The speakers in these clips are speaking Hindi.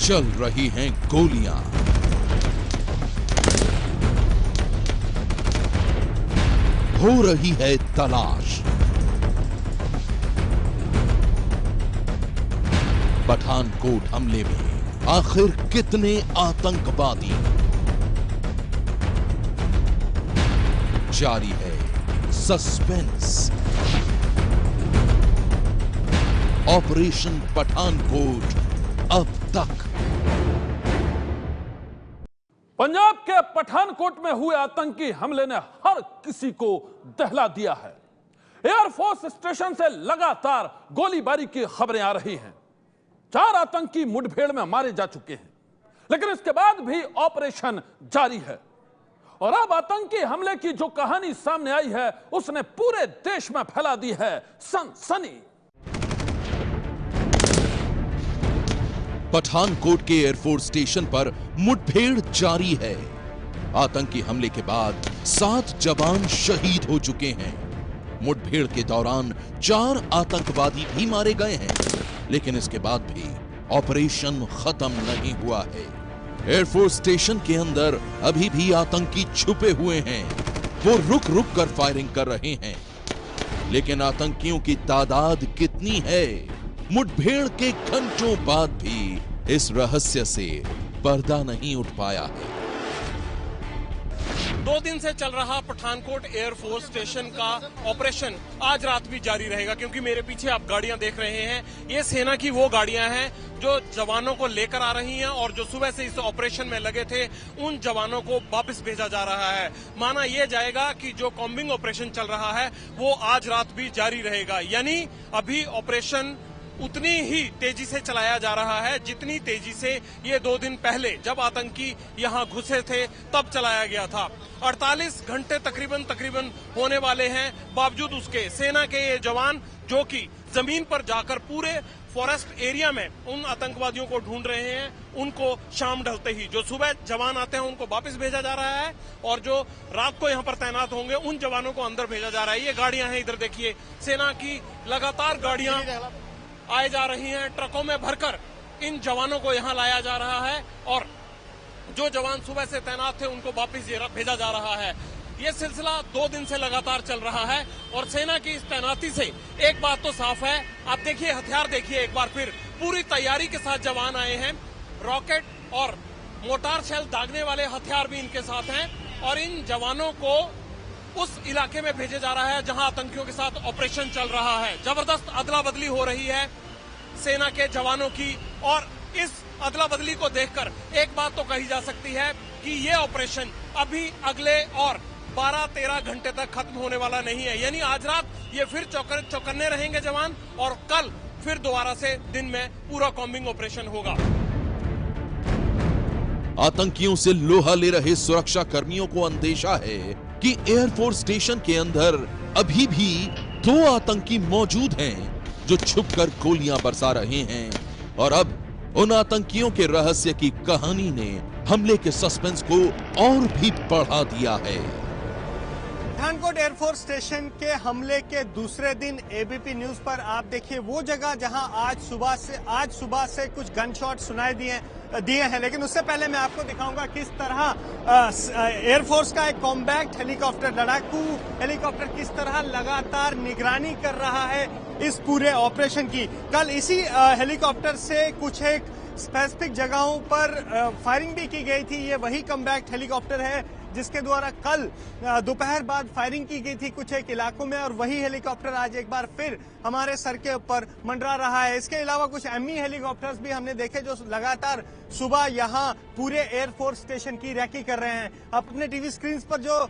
चल रही हैं गोलियां। हो रही है तलाश। पठानकोट हमले में आखिर कितने आतंकवादी? जारी है सस्पेंस। ऑपरेशन पठानकोट अब तक। पंजाब के पठानकोट में हुए आतंकी हमले ने हर किसी को दहला दिया है। एयरफोर्स स्टेशन से लगातार गोलीबारी की खबरें आ रही हैं। 4 आतंकी मुठभेड़ में मारे जा चुके हैं, लेकिन इसके बाद भी ऑपरेशन जारी है। और अब आतंकी हमले की जो कहानी सामने आई है, उसने पूरे देश में फैला दी है सनसनी। पठानकोट के एयरफोर्स स्टेशन पर मुठभेड़ जारी है। आतंकी हमले के बाद 7 जवान शहीद हो चुके हैं। मुठभेड़ के दौरान 4 आतंकवादी भी मारे गए हैं, लेकिन इसके बाद भी ऑपरेशन खत्म नहीं हुआ है। एयरफोर्स स्टेशन के अंदर अभी भी आतंकी छुपे हुए हैं। वो रुक रुक कर फायरिंग कर रहे हैं, लेकिन आतंकियों की तादाद कितनी है? मुठभेड़ के घंटों बाद भी इस रहस्य से पर्दा नहीं उठ पाया है। 2 दिन से चल रहा पठानकोट एयरफोर्स स्टेशन का ऑपरेशन आज रात भी जारी रहेगा, क्योंकि मेरे पीछे आप गाड़ियां देख रहे हैं, ये सेना की वो गाड़ियां हैं जो जवानों को लेकर आ रही हैं और जो सुबह से इस ऑपरेशन में लगे थे उन जवानों को वापस भेजा जा रहा है। माना यह जाएगा कि जो कॉम्बिंग ऑपरेशन चल रहा है वो आज रात भी जारी रहेगा, यानी अभी ऑपरेशन उतनी ही तेजी से चलाया जा रहा है जितनी तेजी से ये 2 दिन पहले जब आतंकी यहां घुसे थे तब चलाया गया था। 48 घंटे तकरीबन होने वाले हैं, बावजूद उसके सेना के ये जवान जो कि जमीन पर जाकर पूरे फॉरेस्ट एरिया में उन आतंकवादियों को ढूंढ रहे हैं, उनको शाम ढलते ही जो सुबह जवान आते हैं उनको वापस भेजा जा रहा है और जो रात को यहां पर तैनात होंगे उन जवानों को अंदर भेजा जा रहा है। ये गाड़ियां हैं, इधर देखिए, सेना की लगातार गाड़ियां आए जा रही हैं, ट्रकों में भरकर इन जवानों को यहां लाया जा रहा है और जो जवान सुबह से तैनात थे उनको वापस भेजा जा रहा है। ये सिलसिला 2 दिन से लगातार चल रहा है और सेना की इस तैनाती से एक बात तो साफ है। आप देखिए, हथियार देखिए एक बार फिर, पूरी तैयारी के साथ जवान आए हैं। रॉकेट और मोटार शेल दागने वाले हथियार भी इनके साथ हैं और इन जवानों को उस इलाके में भेजे जा रहा है जहां आतंकियों के साथ ऑपरेशन चल रहा है। जबरदस्त अदला बदली हो रही है सेना के जवानों की और इस अदला बदली को देखकर एक बात तो कही जा सकती है कि ये ऑपरेशन अभी अगले और 12-13 घंटे तक खत्म होने वाला नहीं है, यानी आज रात ये फिर चौकन्ने रहेंगे जवान और कल फिर दोबारा से दिन में पूरा कॉम्बिंग ऑपरेशन होगा। आतंकियों से लोहा ले रहे सुरक्षा कर्मियों को अंदेशा है कि एयरफोर्स स्टेशन के अंदर अभी भी 2 आतंकी मौजूद हैं जो छुपकर गोलियां बरसा रहे हैं और अब उन आतंकियों के रहस्य की कहानी ने हमले के सस्पेंस को और भी बढ़ा दिया है। पठानकोट एयरफोर्स स्टेशन के हमले के दूसरे दिन एबीपी न्यूज पर आप देखिए वो जगह जहां आज सुबह से कुछ गन शॉट सुनाई दिए हैं, लेकिन उससे पहले मैं आपको दिखाऊंगा किस तरह एयरफोर्स का एक कॉम्बैक्ट हेलीकॉप्टर, लड़ाकू हेलीकॉप्टर किस तरह लगातार निगरानी कर रहा है इस पूरे ऑपरेशन की। कल इसी हेलीकॉप्टर से कुछ एक स्पेसिफिक जगहों पर फायरिंग भी की गई थी। ये वही कॉम्बैक्ट हेलीकॉप्टर है जिसके द्वारा कल दोपहर बाद फायरिंग की गई थी कुछ एक इलाकों में और वही हेलीकॉप्टर आज एक बार फिर हमारे सर के ऊपर मंडरा रहा है। इसके अलावा कुछ एमी हेलीकॉप्टर्स भी हमने देखे जो लगातार सुबह यहां पूरे एयरफोर्स स्टेशन की रैकी कर रहे हैं। आप अपने टीवी स्क्रीन पर जो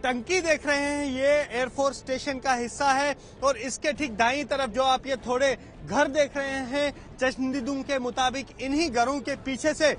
टंकी देख रहे हैं ये एयरफोर्स स्टेशन का हिस्सा है और इसके ठीक दाईं तरफ जो आप ये थोड़े घर देख रहे हैं, चश्मदीदों के मुताबिक इन्हीं घरों के पीछे से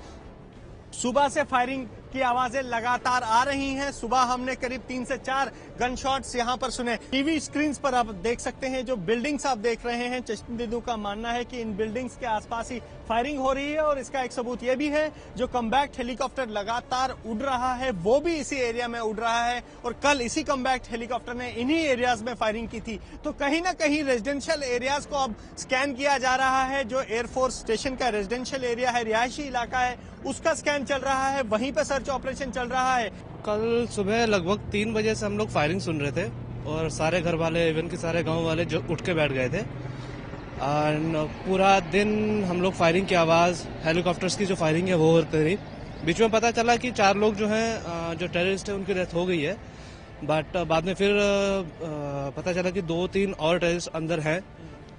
सुबह से फायरिंग की आवाजें लगातार आ रही हैं। सुबह हमने करीब 3 से 4 गन शॉट्स यहां पर सुने। टीवी स्क्रीन पर आप देख सकते हैं, जो बिल्डिंग्स आप देख रहे हैं, चश्मदीदों का मानना है कि इन बिल्डिंग्स के आसपास ही फायरिंग हो रही है। और इसका एक सबूत यह भी है, जो कम्बैक्ट हेलीकॉप्टर लगातार उड़ रहा है वो भी इसी एरिया में उड़ रहा है। और कल इसी कम्बैक्ट हेलीकॉप्टर ने इन्हीं एरियाज में फायरिंग की थी। तो कहीं ना कहीं रेजिडेंशियल एरियाज को अब स्कैन किया जा रहा है। जो एयरफोर्स स्टेशन का रेजिडेंशियल एरिया है, रिहायशी इलाका है, उसका स्कैन चल रहा है, वहीं पर सर्च ऑपरेशन चल रहा है। कल सुबह लगभग 3 बजे से हम लोग फायरिंग सुन रहे थे और सारे घर वाले, इवन के सारे गांव वाले जो उठ के बैठ गए थे। और पूरा दिन हम लोग फायरिंग की आवाज़, हेलीकॉप्टर्स की जो फायरिंग है वो होती रही। बीच में पता चला कि 4 लोग जो हैं, जो टेररिस्ट हैं, उनकी डेथ हो गई है। बट बाद में फिर पता चला कि 2-3 और टेररिस्ट अंदर हैं।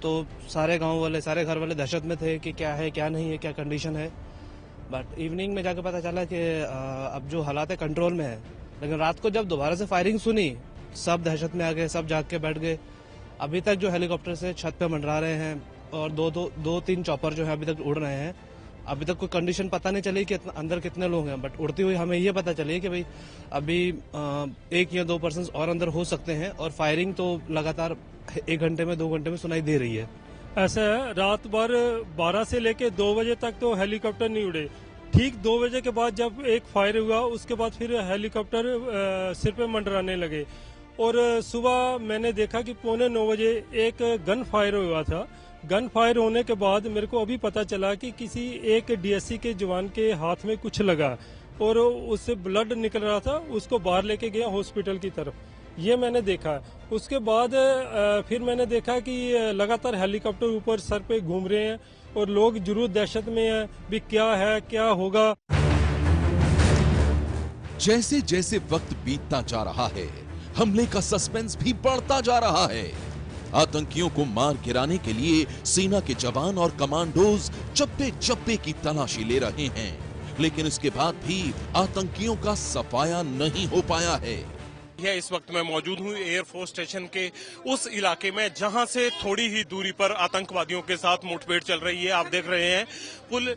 तो सारे गांव वाले, सारे घर वाले दहशत में थे कि क्या है, क्या नहीं है, क्या कंडीशन है। बट इवनिंग में जाकर पता चला कि अब जो हालात है कंट्रोल में है। लेकिन रात को जब दोबारा से फायरिंग सुनी, सब दहशत में आ गए, सब जाग के बैठ गए। अभी तक जो हेलीकॉप्टर से छत पे मंडरा रहे हैं और 2-3 चॉपर जो है अभी तक उड़ रहे हैं। अभी तक कोई कंडीशन पता नहीं चली कि अंदर कितने लोग हैं। बट उड़ती हुई हमें ये पता चली कि भाई अभी 1 या 2 पर्सन और अंदर हो सकते हैं। और फायरिंग तो लगातार 1 घंटे में, 2 घंटे में सुनाई दे रही है। ऐसा है, रात भर 12 से लेके 2 बजे तक तो हेलीकॉप्टर नहीं उड़े। ठीक 2 बजे के बाद जब एक फायर हुआ, उसके बाद फिर हेलीकॉप्टर सिर पे मंडराने लगे। और सुबह मैंने देखा कि 8:45 बजे एक गन फायर हुआ था। गन फायर होने के बाद मेरे को अभी पता चला कि किसी एक डीएससी के जवान के हाथ में कुछ लगा और उससे ब्लड निकल रहा था। उसको बाहर लेके गया हॉस्पिटल की तरफ, ये मैंने देखा। उसके बाद फिर मैंने देखा कि लगातार हेलीकॉप्टर ऊपर सर पे घूम रहे हैं और लोग जरूर दहशत में हैं, भी क्या है, क्या होगा। जैसे जैसे वक्त बीतता जा रहा है, हमले का सस्पेंस भी बढ़ता जा रहा है। आतंकियों को मार गिराने के लिए सेना के जवान और कमांडोज चप्पे चप्पे की तलाशी ले रहे हैं, लेकिन इसके बाद भी आतंकियों का सफाया नहीं हो पाया है। इस वक्त मैं मौजूद हूँ एयरफोर्स स्टेशन के उस इलाके में जहां से थोड़ी ही दूरी पर आतंकवादियों के साथ मुठभेड़ चल रही है। आप देख रहे हैं कुल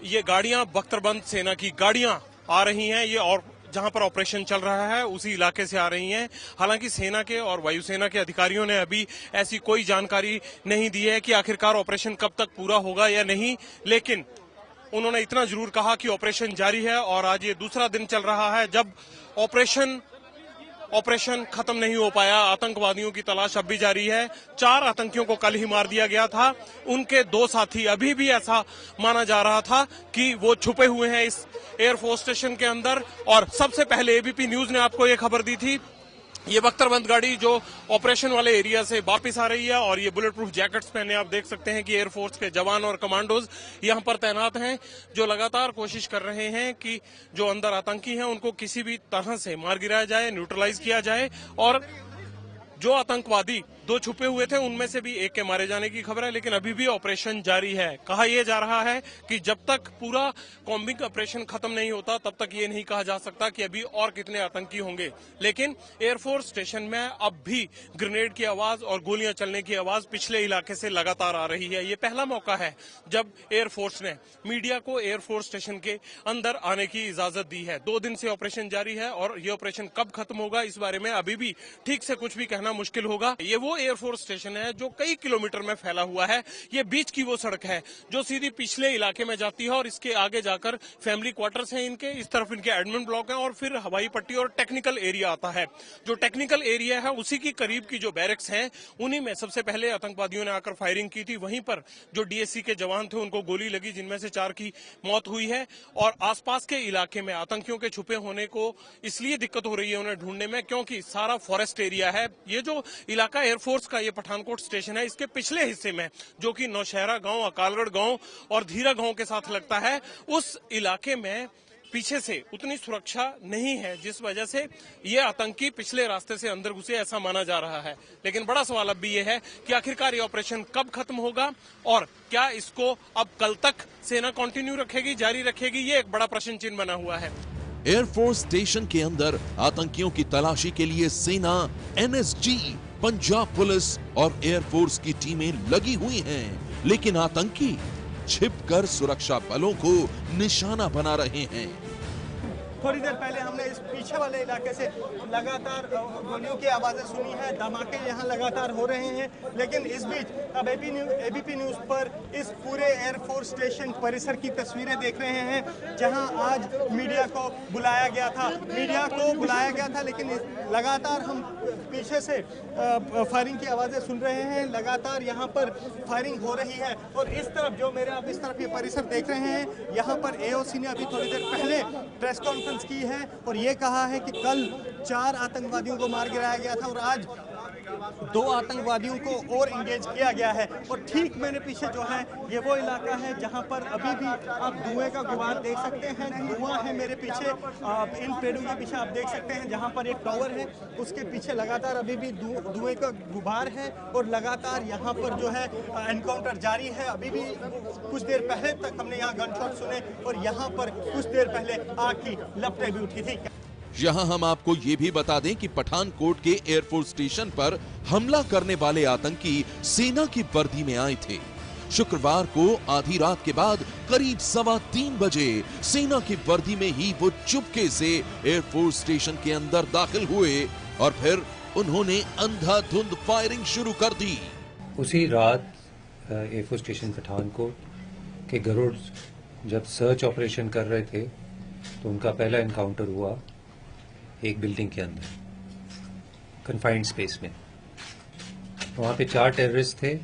ये गाड़ियां, बख्तरबंद सेना की गाड़ियां आ रही हैं। ये और जहां पर ऑपरेशन चल रहा है उसी इलाके से आ रही हैं। हालांकि सेना के और वायुसेना के अधिकारियों ने अभी ऐसी कोई जानकारी नहीं दी है कि आखिरकार ऑपरेशन कब तक पूरा होगा या नहीं। लेकिन उन्होंने इतना जरूर कहा कि ऑपरेशन जारी है और आज ये दूसरा दिन चल रहा है जब ऑपरेशन खत्म नहीं हो पाया। आतंकवादियों की तलाश अब भी जारी है। 4 आतंकियों को कल ही मार दिया गया था। उनके 2 साथी, अभी भी ऐसा माना जा रहा था कि वो छुपे हुए हैं इस एयरफोर्स स्टेशन के अंदर। और सबसे पहले एबीपी न्यूज ने आपको ये खबर दी थी। ये बख्तरबंद गाड़ी जो ऑपरेशन वाले एरिया से वापस आ रही है और ये बुलेट प्रूफ जैकेट्स पहने आप देख सकते हैं कि एयरफोर्स के जवान और कमांडोज यहां पर तैनात हैं, जो लगातार कोशिश कर रहे हैं कि जो अंदर आतंकी हैं उनको किसी भी तरह से मार गिराया जाए, न्यूट्रलाइज किया जाए। और जो आतंकवादी 2 छुपे हुए थे उनमें से भी एक के मारे जाने की खबर है। लेकिन अभी भी ऑपरेशन जारी है। कहा यह जा रहा है कि जब तक पूरा कॉम्बिंग ऑपरेशन खत्म नहीं होता तब तक ये नहीं कहा जा सकता कि अभी और कितने आतंकी होंगे। लेकिन एयरफोर्स स्टेशन में अब भी ग्रेनेड की आवाज और गोलियां चलने की आवाज पिछले इलाके से लगातार आ रही है। ये पहला मौका है जब एयरफोर्स ने मीडिया को एयरफोर्स स्टेशन के अंदर आने की इजाजत दी है। 2 दिन से ऑपरेशन जारी है और ये ऑपरेशन कब खत्म होगा इस बारे में अभी भी ठीक से कुछ भी कहना मुश्किल होगा। ये वो एयरफोर्स स्टेशन है जो कई किलोमीटर में फैला हुआ है। ये बीच की वो सड़क है जो सीधी पिछले इलाके में जाती है और इसके आगे जाकर फैमिली क्वार्टर्स हैं इनके, इस तरफ इनके एडमिन ब्लॉक हैं और फिर हवाई पट्टी और टेक्निकल एरिया आता है। जो टेक्निकल एरिया है उसी की करीब की जो बैरक्स हैं उन्हीं में सबसे पहले आतंकवादियों ने आकर फायरिंग की थी। वहीं पर जो डीएससी के जवान थे उनको गोली लगी, जिनमें से 4 की मौत हुई है। और आसपास के इलाके में आतंकियों के छुपे होने को इसलिए दिक्कत हो रही है उन्हें ढूंढने में क्योंकि सारा फॉरेस्ट एरिया है। ये जो इलाका एयरफोर्स का ये पठानकोट स्टेशन है, इसके पिछले हिस्से में जो कि नौशहरा गांव, अकालगढ़ गांव और धीरा गांव के साथ लगता है, उस इलाके में पीछे से उतनी सुरक्षा नहीं है, जिस वजह से ये आतंकी पिछले रास्ते से अंदर घुसे ऐसा माना जा रहा है। लेकिन बड़ा सवाल अब भी ये है कि आखिरकार ये ऑपरेशन कब खत्म होगा और क्या इसको अब कल तक सेना कंटिन्यू रखेगी, जारी रखेगी, ये एक बड़ा प्रश्न चिन्ह बना हुआ है। एयरफोर्स स्टेशन के अंदर आतंकियों की तलाशी के लिए सेना, एनएसजी, पंजाब पुलिस और एयरफोर्स की टीमें लगी हुई हैं, लेकिन आतंकी छिपकर सुरक्षा बलों को निशाना बना रहे हैं। थोड़ी देर पहले हमने इस पीछे वाले इलाके से लगातार गोलियों की आवाज़ें सुनी है, धमाके यहाँ लगातार हो रहे हैं। लेकिन इस बीच अब एबीपी न्यूज़ पर इस पूरे एयरफोर्स स्टेशन परिसर की तस्वीरें देख रहे हैं, जहां आज मीडिया को बुलाया गया था। लेकिन लगातार हम पीछे से फायरिंग की आवाज़ें सुन रहे हैं, लगातार यहाँ पर फायरिंग हो रही है। और इस तरफ जो मेरे आप इस तरफ ये परिसर देख रहे हैं, यहाँ पर एओसी ने अभी थोड़ी देर पहले प्रेस कॉन्फ्रेंस की है और ये कहा है कि कल 4 आतंकवादियों को मार गिराया गया था और आज 2 आतंकवादियों को और इंगेज किया गया है। और ठीक मेरे पीछे जो है ये वो इलाका है जहां पर अभी भी आप धुएं का गुबार देख सकते हैं। धुआं है मेरे पीछे, इन पेड़ों के पीछे आप देख सकते हैं जहां पर एक टावर है, उसके पीछे लगातार अभी भी धुएं का गुबार है और लगातार यहां पर जो है एनकाउंटर जारी है। अभी भी कुछ देर पहले तक हमने यहाँ गन शॉट सुने और यहाँ पर कुछ देर पहले आग की लपटें भी उठी थी। यहां हम आपको ये भी बता दें कि पठानकोट के एयरफोर्स स्टेशन पर हमला करने वाले आतंकी सेना की वर्दी में आए थे। शुक्रवार को आधी रात के बाद करीब 3:15 बजे सेना की वर्दी में ही वो चुपके से एयरफोर्स स्टेशन के अंदर दाखिल हुए और फिर उन्होंने अंधाधुंध फायरिंग शुरू कर दी। उसी रात एयरफोर्स स्टेशन पठानकोट के गरुड़ जब सर्च ऑपरेशन कर रहे थे तो उनका पहला एनकाउंटर हुआ एक बिल्डिंग के अंदर, कन्फाइंड स्पेस में। वहाँ पे 4 टेररिस्ट थे।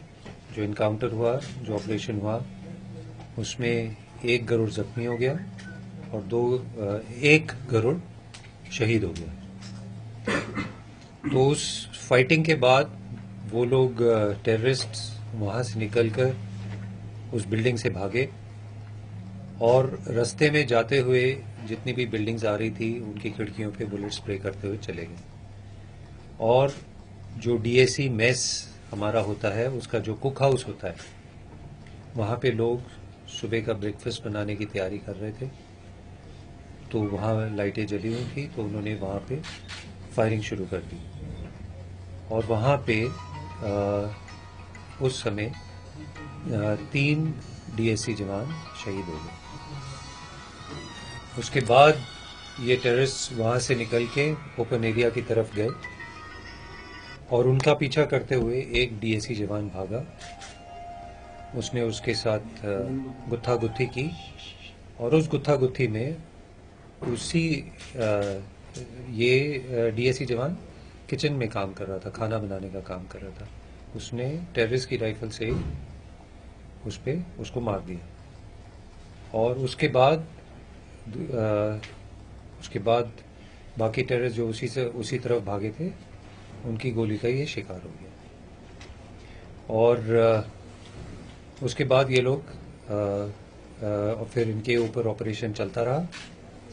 जो इनकाउंटर हुआ, जो ऑपरेशन हुआ, उसमें 1 गरुड़ जख्मी हो गया और 1 गरुड़ शहीद हो गया। तो उस फाइटिंग के बाद वो लोग टेररिस्ट वहाँ से निकलकर उस बिल्डिंग से भागे और रास्ते में जाते हुए जितनी भी बिल्डिंग्स आ रही थी उनकी खिड़कियों पे बुलेट स्प्रे करते हुए चले गए। और जो डीएसी मेस हमारा होता है, उसका जो कुक हाउस होता है, वहाँ पे लोग सुबह का ब्रेकफास्ट बनाने की तैयारी कर रहे थे। तो वहाँ लाइटें जली हुई थी तो उन्होंने वहाँ पे फायरिंग शुरू कर दी और वहाँ पे उस समय 3 डीएससी जवान शहीद हो गए। उसके बाद ये टेररिस्ट वहाँ से निकल के ओपन एरिया की तरफ गए और उनका पीछा करते हुए एक डीएससी जवान भागा। उसने उसके साथ गुत्था गुत्थी की और उस गुत्था गुत्थी में ये डीएससी जवान किचन में काम कर रहा था, खाना बनाने का काम कर रहा था। उसने टेररिस्ट की राइफल से उसको मार दिया और उसके बाद बाकी टेररिस्ट जो उसी तरफ भागे थे उनकी गोली का ये शिकार हो गया। और उसके बाद ये लोग और फिर इनके ऊपर ऑपरेशन चलता रहा,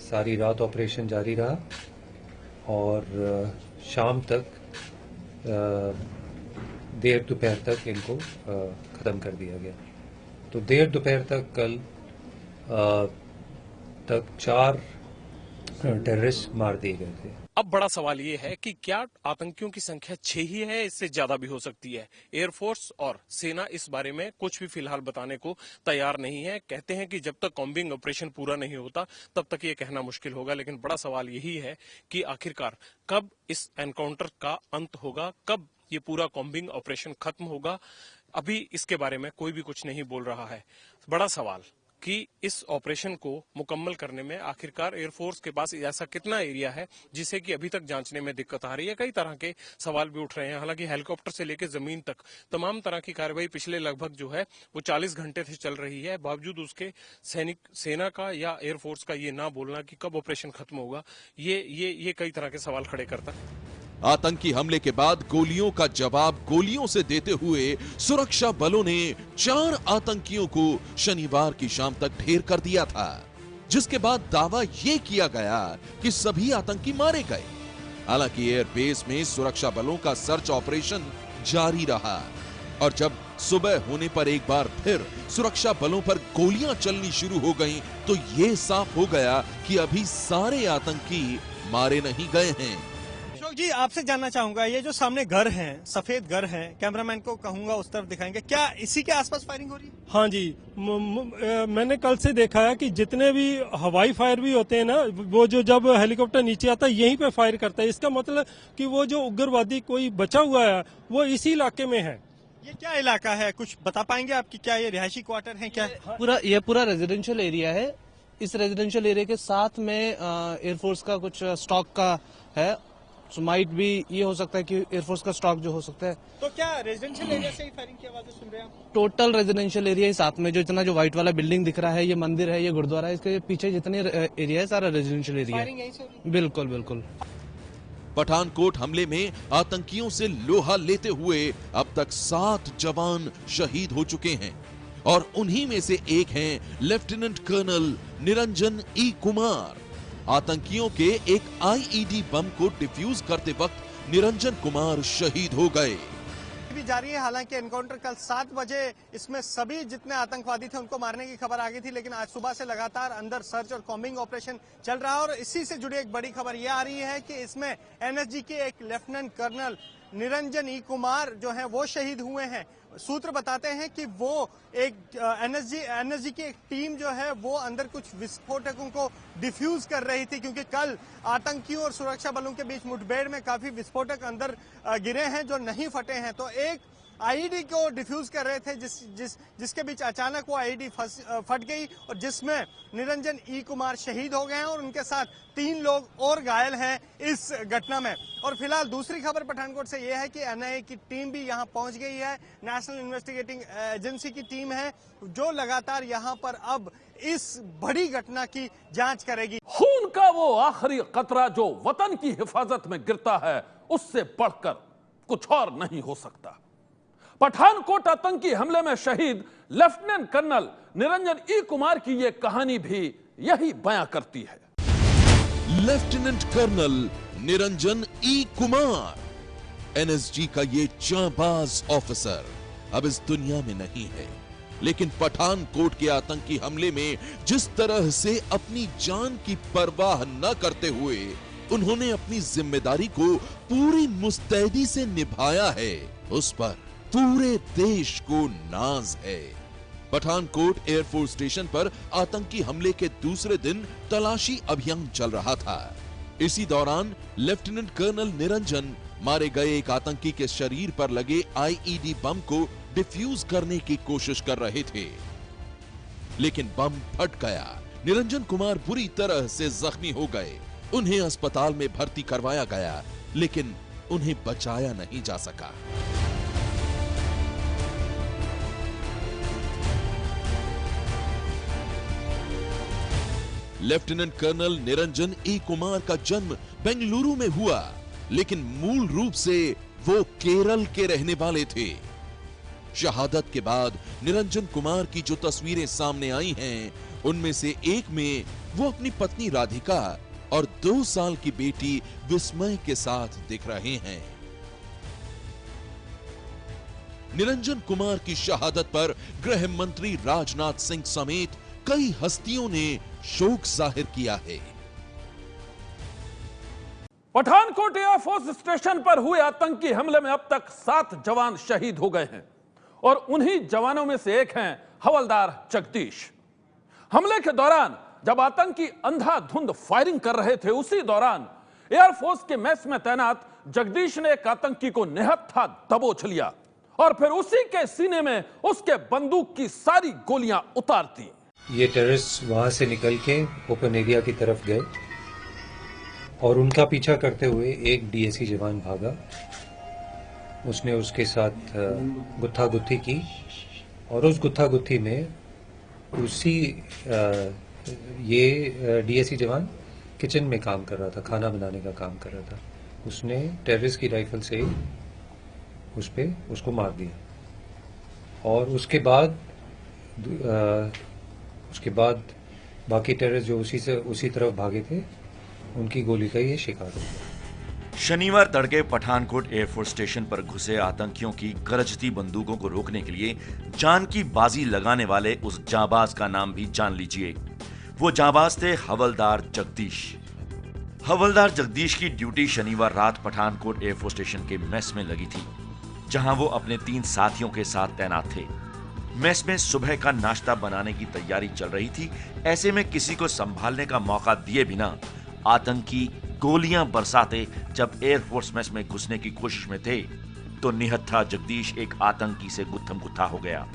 सारी रात ऑपरेशन जारी रहा और शाम तक देर दोपहर तक इनको ख़त्म कर दिया गया। तो देर दोपहर तक कल तक 4 टेररिस्ट मार दिए गए थे। अब बड़ा सवाल ये है कि क्या आतंकियों की संख्या 6 ही है, इससे ज्यादा भी हो सकती है। एयरफोर्स और सेना इस बारे में कुछ भी फिलहाल बताने को तैयार नहीं है। कहते हैं कि जब तक कॉम्बिंग ऑपरेशन पूरा नहीं होता तब तक ये कहना मुश्किल होगा। लेकिन बड़ा सवाल यही है कि आखिरकार कब इस एनकाउंटर का अंत होगा, कब ये पूरा कॉम्बिंग ऑपरेशन खत्म होगा। अभी इसके बारे में कोई भी कुछ नहीं बोल रहा है। बड़ा सवाल कि इस ऑपरेशन को मुकम्मल करने में आखिरकार एयरफोर्स के पास ऐसा कितना एरिया है जिसे कि अभी तक जांचने में दिक्कत आ रही है। कई तरह के सवाल भी उठ रहे हैं। हालांकि हेलीकॉप्टर से लेकर जमीन तक तमाम तरह की कार्रवाई पिछले लगभग जो है वो 40 घंटे से चल रही है। बावजूद उसके सेना का या एयरफोर्स का ये ना बोलना कि कब ऑपरेशन खत्म होगा, ये कई तरह के सवाल खड़े करता है। आतंकी हमले के बाद गोलियों का जवाब गोलियों से देते हुए सुरक्षा बलों ने 4 आतंकियों को शनिवार की शाम तक ढेर कर दिया था, जिसके बाद दावा यह किया गया कि सभी आतंकी मारे गए। हालांकि एयरबेस में सुरक्षा बलों का सर्च ऑपरेशन जारी रहा और जब सुबह होने पर एक बार फिर सुरक्षा बलों पर गोलियां चलनी शुरू हो गईं, तो यह साफ हो गया कि अभी सारे आतंकी मारे नहीं गए हैं। जी आपसे जानना चाहूंगा, ये जो सामने घर हैं, सफेद घर हैं, कैमरामैन को कहूंगा उस तरफ दिखाएंगे, क्या इसी के आसपास फायरिंग हो रही है? हाँ जी, मैंने कल से देखा है कि जितने भी हवाई फायर भी होते हैं ना, वो जो जब हेलीकॉप्टर नीचे आता है यहीं पे फायर करता है। इसका मतलब कि वो जो उग्रवादी कोई बचा हुआ है वो इसी इलाके में है। ये क्या इलाका है, कुछ बता पाएंगे आपकी? क्या ये रिहायशी क्वार्टर है क्या? ये पूरा रेजिडेंशियल एरिया है। इस रेजिडेंशियल एरिया के साथ में एयरफोर्स का कुछ स्टॉक का है, सो माइट भी ये हो सकता है कि एयरफोर्स का स्टॉक जो हो सकता है। तो क्या रेजिडेंशियल एरिया से ही फायरिंग की आवाजें सुन रहे हैं आप? टोटल रेजिडेंशियल एरिया ही साथ में, जो इतना जो व्हाइट वाला बिल्डिंग दिख रहा है, ये मंदिर है, ये गुरुद्वारा है, इसके पीछे जितने एरिया है सारा रेजिडेंशियल एरिया है। फायरिंग यहीं से हो रही है? बिल्कुल बिल्कुल। पठानकोट हमले में आतंकियों से लोहा लेते हुए अब तक 7 जवान शहीद हो चुके हैं और उन्हीं में से एक हैं लेफ्टिनेंट कर्नल निरंजन ई कुमार। आतंकियों के एक आईईडी बम को डिफ्यूज करते वक्त निरंजन कुमार शहीद हो गए। भी जारी है, हालांकि एनकाउंटर कल 7 बजे इसमें सभी जितने आतंकवादी थे उनको मारने की खबर आ गई थी, लेकिन आज सुबह से लगातार अंदर सर्च और कॉम्बिंग ऑपरेशन चल रहा है और इसी से जुड़ी एक बड़ी खबर यह आ रही है कि इसमें एनएसजी के एक लेफ्टिनेंट कर्नल निरंजन ई कुमार जो है वो शहीद हुए हैं। सूत्र बताते हैं कि वो एक एनएसजी की एक टीम जो है वो अंदर कुछ विस्फोटकों को डिफ्यूज कर रही थी, क्योंकि कल आतंकियों और सुरक्षा बलों के बीच मुठभेड़ में काफी विस्फोटक अंदर गिरे हैं जो नहीं फटे हैं। तो एक आईईडी को डिफ्यूज कर रहे थे जिसके बीच अचानक वो आईईडी फट गई और जिसमें निरंजन ई कुमार शहीद हो गए हैं और उनके साथ 3 लोग और घायल हैं इस घटना में। और फिलहाल दूसरी खबर पठानकोट से यह है कि एनआईए की टीम भी यहां पहुंच गई है। नेशनल इन्वेस्टिगेटिंग एजेंसी की टीम है जो लगातार यहां पर अब इस बड़ी घटना की जांच करेगी। खून का वो आखिरी कतरा जो वतन की हिफाजत में गिरता है, उससे बढ़कर कुछ और नहीं हो सकता। पठानकोट आतंकी हमले में शहीद लेफ्टिनेंट कर्नल निरंजन ई कुमार की यह कहानी भी यही बयां करती है। लेफ्टिनेंट कर्नल निरंजन ई कुमार, एनएसजी का ये जांबाज ऑफिसर अब इस दुनिया में नहीं है, लेकिन पठानकोट के आतंकी हमले में जिस तरह से अपनी जान की परवाह न करते हुए उन्होंने अपनी जिम्मेदारी को पूरी मुस्तैदी से निभाया है, उस पर पूरे देश को नाज है। पठानकोट एयरफोर्स स्टेशन पर आतंकी हमले के दूसरे दिन तलाशी अभियान चल रहा था। इसी दौरान लेफ्टिनेंट कर्नल निरंजन मारे गए एक आतंकी के शरीर पर लगे आईईडी बम को डिफ्यूज करने की कोशिश कर रहे थे, लेकिन बम फट गया। निरंजन कुमार बुरी तरह से जख्मी हो गए। उन्हें अस्पताल में भर्ती करवाया गया, लेकिन उन्हें बचाया नहीं जा सका। लेफ्टिनेंट कर्नल निरंजन ई कुमार का जन्म बेंगलुरु में हुआ, लेकिन मूल रूप से वो केरल के रहने वाले थे। शहादत के बाद निरंजन कुमार की जो तस्वीरें सामने आई हैं, उनमें से एक में वो अपनी पत्नी राधिका और 2 साल की बेटी विस्मय के साथ दिख रहे हैं। निरंजन कुमार की शहादत पर गृह मंत्री राजनाथ सिंह समेत कई हस्तियों ने शोक जाहिर किया है। पठानकोट एयरफोर्स स्टेशन पर हुए आतंकी हमले में अब तक 7 जवान शहीद हो गए हैं और उन्हीं जवानों में से एक हैं हवलदार जगदीश। हमले के दौरान जब आतंकी अंधाधुंध फायरिंग कर रहे थे, उसी दौरान एयरफोर्स के मेस में तैनात जगदीश ने एक आतंकी को निहत्था दबोच लिया और फिर उसी के सीने में उसके बंदूक की सारी गोलियां उतार दी। ये टेररिस्ट वहां से निकल के ओपन एरिया की तरफ गए और उनका पीछा करते हुए एक डीएसी जवान भागा। उसने उसके साथ गुत्था गुत्थी की और उस गुत्था गुत्थी में उसी ये डीएसी जवान किचन में काम कर रहा था, खाना बनाने का काम कर रहा था। उसने टेररिस्ट की राइफल से उसको मार दिया और उसके बाद बाकी टेररिस्ट जो उसी तरफ भागे थे, उनकी गोली का ये शिकार हो गया। शनिवार तड़के पठानकोट एयरफोर्स स्टेशन पर घुसे आतंकियों की गरजती बंदूकों को रोकने के लिए जान की बाजी लगाने वाले उस जांबाज का नाम भी जान लीजिए। वो जांबाज थे हवलदार जगदीश। हवलदार जगदीश की ड्यूटी शनिवार रात पठानकोट एयरफोर्स स्टेशन के मेस में लगी थी, जहां वो अपने 3 साथियों के साथ तैनात थे। मेस में सुबह का नाश्ता बनाने की तैयारी चल रही थी। ऐसे में किसी को संभालने का मौका दिए बिना आतंकी गोलियां बरसाते जब एयरफोर्स मेस में घुसने की कोशिश में थे, तो निहत्था जगदीश एक आतंकी से गुत्थम गुत्था हो गया।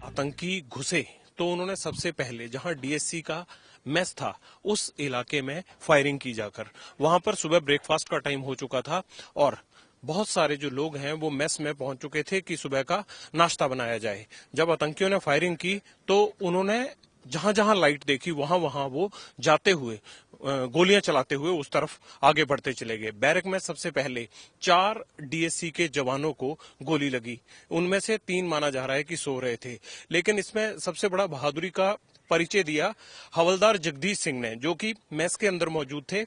आतंकी घुसे तो उन्होंने सबसे पहले जहां डीएससी का मेस था उस इलाके में फायरिंग की जाकर। वहां पर सुबह ब्रेकफास्ट का टाइम हो चुका था और बहुत सारे जो लोग हैं वो मेस में पहुंच चुके थे कि सुबह का नाश्ता बनाया जाए। जब आतंकियों ने फायरिंग की तो उन्होंने जहां जहां लाइट देखी वहां वहां वो जाते हुए गोलियां चलाते हुए उस तरफ आगे बढ़ते चले गए। बैरक में सबसे पहले 4 डीएससी के जवानों को गोली लगी। उनमें से 3 माना जा रहा है कि सो रहे थे, लेकिन इसमें सबसे बड़ा बहादुरी का परिचय दिया हवलदार जगदीश सिंह ने, जो कि मेस के अंदर मौजूद थे।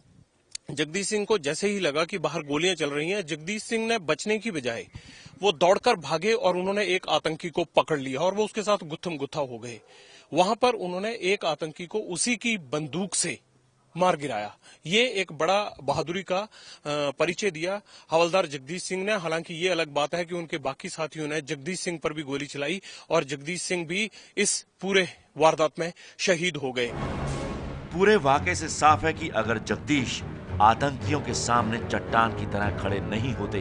जगदीश सिंह को जैसे ही लगा कि बाहर गोलियां चल रही हैं, जगदीश सिंह ने बचने की बजाय वो दौड़कर भागे और उन्होंने एक आतंकी को पकड़ लिया और वो उसके साथ गुत्थम गुत्था हो गए। वहां पर उन्होंने एक आतंकी को उसी की बंदूक से मार गिराया। ये एक बड़ा बहादुरी का परिचय दिया हवलदार जगदीश सिंह ने। हालांकि ये अलग बात है कि उनके बाकी साथियों ने जगदीश सिंह पर भी गोली चलाई और जगदीश सिंह भी इस पूरे वारदात में शहीद हो गए। पूरे वाकये से साफ है कि अगर जगदीश आतंकियों के सामने चट्टान की तरह खड़े नहीं होते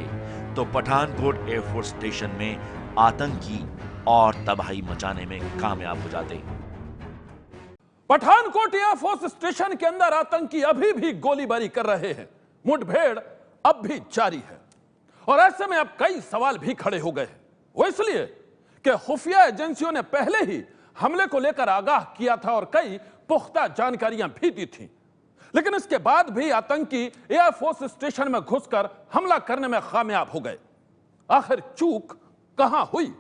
तो पठानकोट एयरफोर्स स्टेशन में आतंकी और तबाही मचाने में कामयाब हो जाते। पठानकोट एयरफोर्स स्टेशन के अंदर आतंकी अभी भी गोलीबारी कर रहे हैं। मुठभेड़ अब भी जारी है और ऐसे में अब कई सवाल भी खड़े हो गए हैं। वो इसलिए कि खुफिया एजेंसियों ने पहले ही हमले को लेकर आगाह किया था और कई पुख्ता जानकारियां भी दी थी, लेकिन इसके बाद भी आतंकी एयरफोर्स स्टेशन में घुसकर हमला करने में कामयाब हो गए। आखिर चूक कहां हुई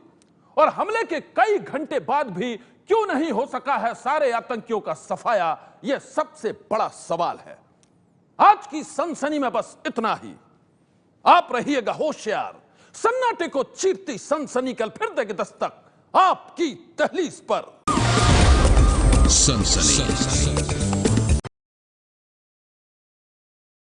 और हमले के कई घंटे बाद भी क्यों नहीं हो सका है सारे आतंकियों का सफाया? यह सबसे बड़ा सवाल है। आज की सनसनी में बस इतना ही। आप रहिएगा होशियार। सन्नाटे को चीरती सनसनी कल फिर देगी दस्तक आपकी दहलीज पर। सनसनी